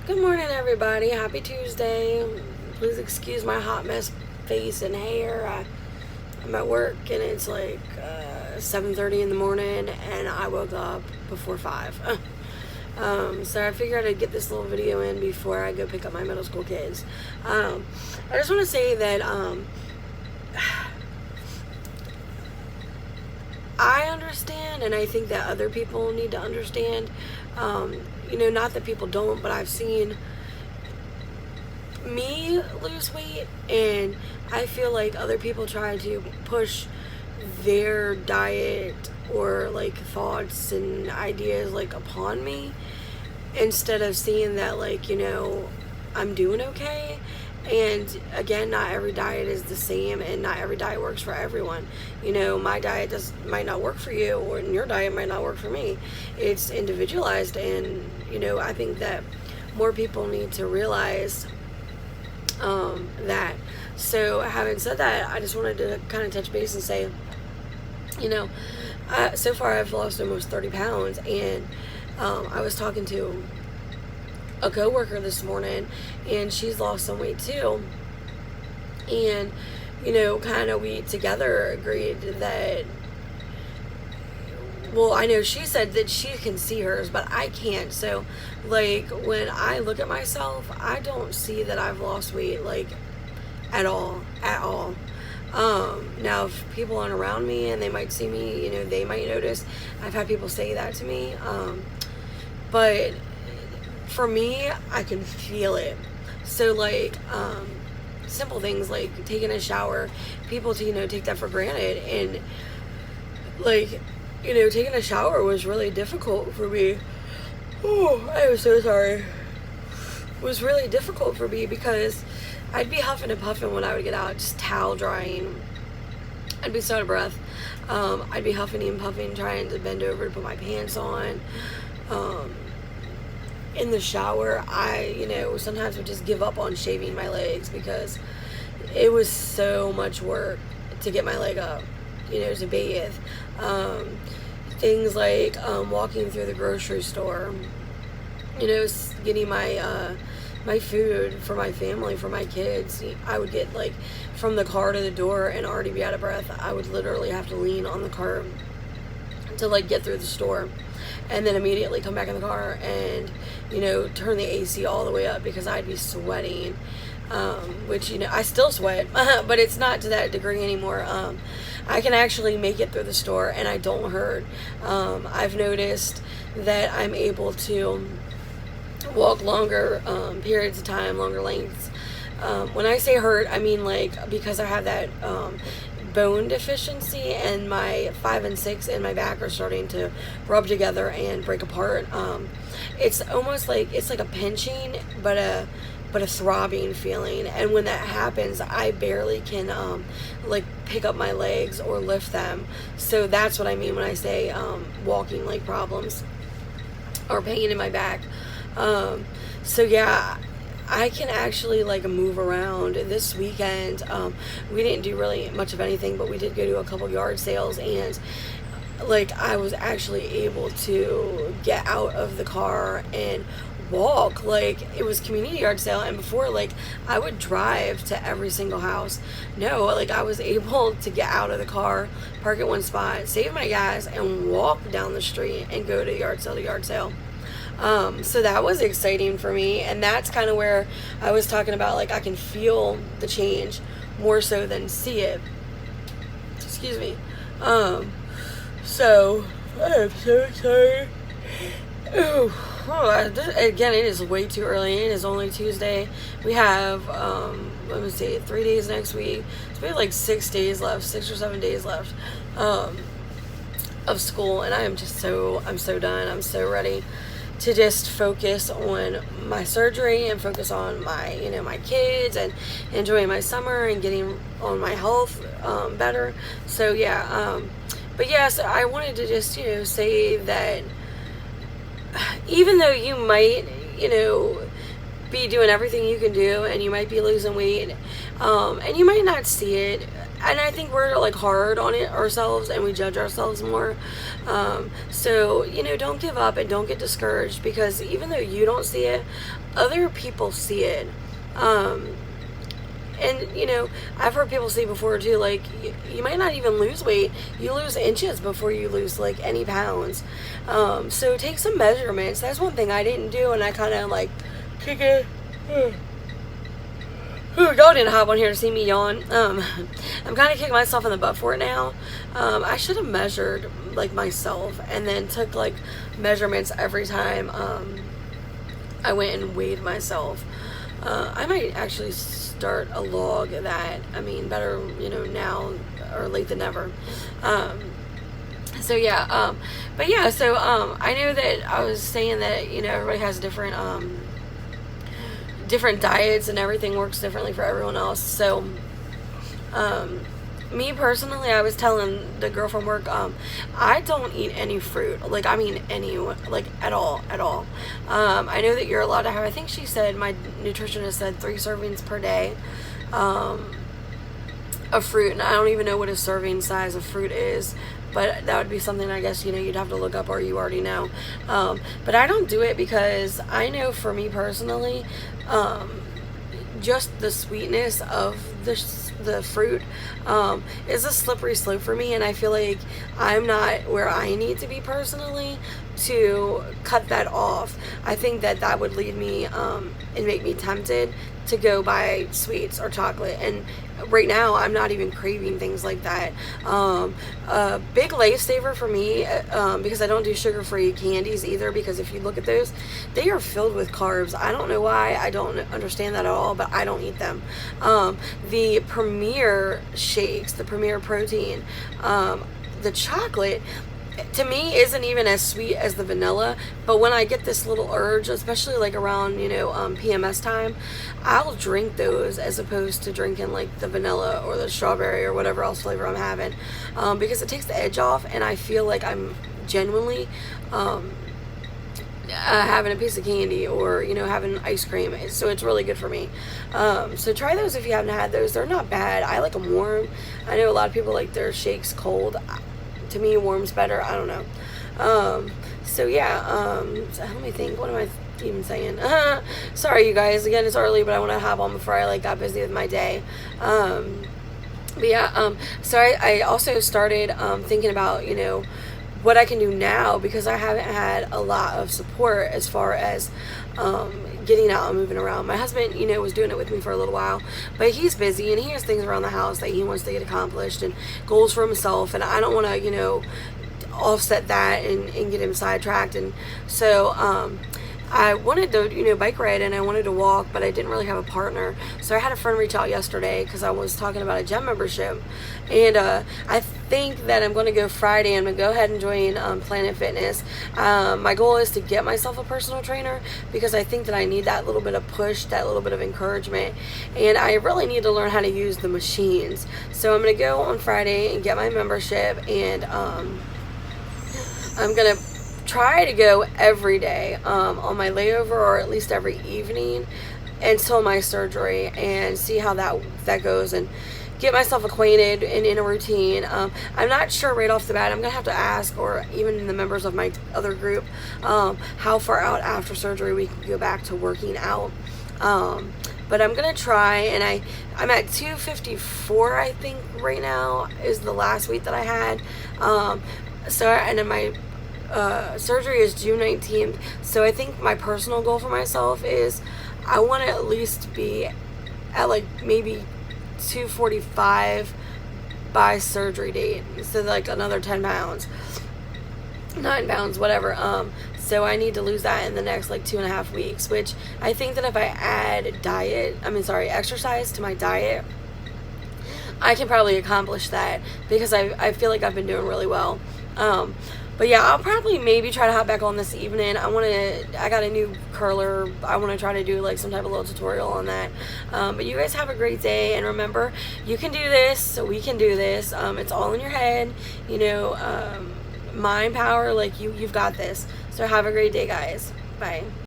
Good morning, everybody. Happy Tuesday. Please excuse my hot mess face and hair. I'm at work and it's like 7:30 in the morning, and I woke up before 5. So I figured I'd get this little video in before I go pick up my middle school kids. I just want to say that I understand, and I think that other people need to understand. Not that people don't, but I've seen me lose weight, and I feel like other people try to push their diet or like thoughts and ideas like upon me, instead of seeing that I'm doing okay. And again, not every diet is the same, and not every diet works for everyone. My diet might not work for you, or your diet might not work for me. It's individualized, and I think that more people need to realize that. So having said that, I just wanted to kind of touch base and say, so far I've lost almost 30 pounds, and I was talking to a coworker this morning, and she's lost some weight too. And kind of we together agreed that, well, I know she said that she can see hers, but I can't. So like when I look at myself, I don't see that I've lost weight like at all. Now if people aren't around me and they might see me, they might notice. I've had people say that to me, but for me, I can feel it. So simple things like taking a shower, people take that for granted, and taking a shower was really difficult for me. Oh, I am so sorry. It was really difficult for me because I'd be huffing and puffing when I would get out, just towel drying. I'd be so out of breath. I'd be huffing and puffing, trying to bend over to put my pants on. In the shower, I sometimes would just give up on shaving my legs because it was so much work to get my leg up, to bathe. Things like walking through the grocery store, getting my food for my family, for my kids. I would get from the car to the door and already be out of breath. I would literally have to lean on the cart to get through the store, and then immediately come back in the car and turn the AC all the way up because I'd be sweating, which I still sweat, but it's not to that degree anymore. I can actually make it through the store and I don't hurt. I've noticed that I'm able to walk longer periods of time, longer lengths. When I say hurt, I mean because I have that bone deficiency, and my 5 and 6 in my back are starting to rub together and break apart. It's almost it's like a pinching, but a throbbing feeling. And when that happens, I barely can pick up my legs or lift them. So that's what I mean when I say walking problems or pain in my back. So yeah, I can actually move around. This weekend, we didn't do really much of anything, but we did go to a couple yard sales, and I was actually able to get out of the car and walk. It was community yard sale, and before I would drive to every single house. No, I was able to get out of the car, park at one spot, save my gas, and walk down the street and go to yard sale to yard sale. So that was exciting for me, and that's kind of where I was talking about I can feel the change more so than see it. Excuse me. So I am so sorry. Again, it is way too early. It is only Tuesday. We have let me see, 3 days next week. So we have 6 days left, 6 or 7 days left of school, and I'm so done. I'm so ready to just focus on my surgery and focus on my my kids and enjoying my summer and getting on my health better. So yeah, but yes, I wanted to just say that even though you might be doing everything you can do, and you might be losing weight, and you might not see it. And I think we're like hard on it ourselves, and we judge ourselves more. So don't give up and don't get discouraged, because even though you don't see it, other people see it. And I've heard people say before too, like, you might not even lose weight, you lose inches before you lose like any pounds. So take some measurements. That's one thing I didn't do, and I kind of like kick it. Y'all didn't hop on here to see me yawn. I'm kind of kicking myself in the butt for it now. I should have measured like myself, and then took like measurements every time I went and weighed myself. I might actually start a log of that. I mean, better, now or late than never. So yeah, but yeah, so I know that I was saying that, everybody has different diets, and everything works differently for everyone else. So me personally, I was telling the girl from work, I don't eat any fruit. Like, I mean, any, like, at all. I know that you're allowed to have, I think she said, my nutritionist said 3 servings per day of fruit, and I don't even know what a serving size of fruit is, but that would be something, I guess, you'd have to look up, or you already know. But I don't do it because I know, for me personally, just the sweetness of the fruit is a slippery slope for me, and I feel like I'm not where I need to be personally to cut that off. I think that would lead me and make me tempted to go buy sweets or chocolate, and right now I'm not even craving things like that. A big lifesaver for me, because I don't do sugar-free candies either, because if you look at those, they are filled with carbs. I don't know why, I don't understand that at all, but I don't eat them. The Premier shakes, the Premier protein, the chocolate, to me, isn't even as sweet as the vanilla, but when I get this little urge, especially like around PMS time, I'll drink those as opposed to drinking like the vanilla or the strawberry or whatever else flavor I'm having, because it takes the edge off, and I feel like I'm genuinely having a piece of candy, or having ice cream. So it's really good for me. So try those if you haven't had those. They're not bad. I like them warm. I know a lot of people like their shakes cold. To me, warm's better. I don't know. So yeah, so let me think. What am I even saying? Sorry, you guys. Again, it's early, but I want to hop on before I got busy with my day. But yeah, so I also started thinking about what I can do now, because I haven't had a lot of support as far as getting out and moving around. My husband, was doing it with me for a little while, but he's busy, and he has things around the house that he wants to get accomplished, and goals for himself, and I don't want to, offset that and get him sidetracked. And so I wanted to, bike ride, and I wanted to walk, but I didn't really have a partner. So I had a friend reach out yesterday, because I was talking about a gym membership, and I think that I'm going to go Friday. I'm going to go ahead and join Planet Fitness. My goal is to get myself a personal trainer, because I think that I need that little bit of push, that little bit of encouragement, and I really need to learn how to use the machines. So I'm going to go on Friday and get my membership, and I'm going to try to go every day on my layover, or at least every evening until my surgery, and see how that goes, and get myself acquainted and in a routine. I'm not sure right off the bat. I'm gonna have to ask, or even the members of my other group, how far out after surgery we can go back to working out. But I'm gonna try, and I'm at 254, I think, right now, is the last weight that I had. So, and then my surgery is June 19th. So I think my personal goal for myself is I want to at least be at like maybe 245 by surgery date. So like another 10 pounds, 9 pounds, whatever. So I need to lose that in the next like 2.5 weeks, which I think that if I add exercise to my diet, I can probably accomplish that, because I feel like I've been doing really well. But yeah, I'll probably maybe try to hop back on this evening. I got a new curler. I want to try to do like some type of little tutorial on that. But you guys have a great day, and remember, you can do this, so we can do this. It's all in your head, mind power, like you've got this. So have a great day, guys. Bye.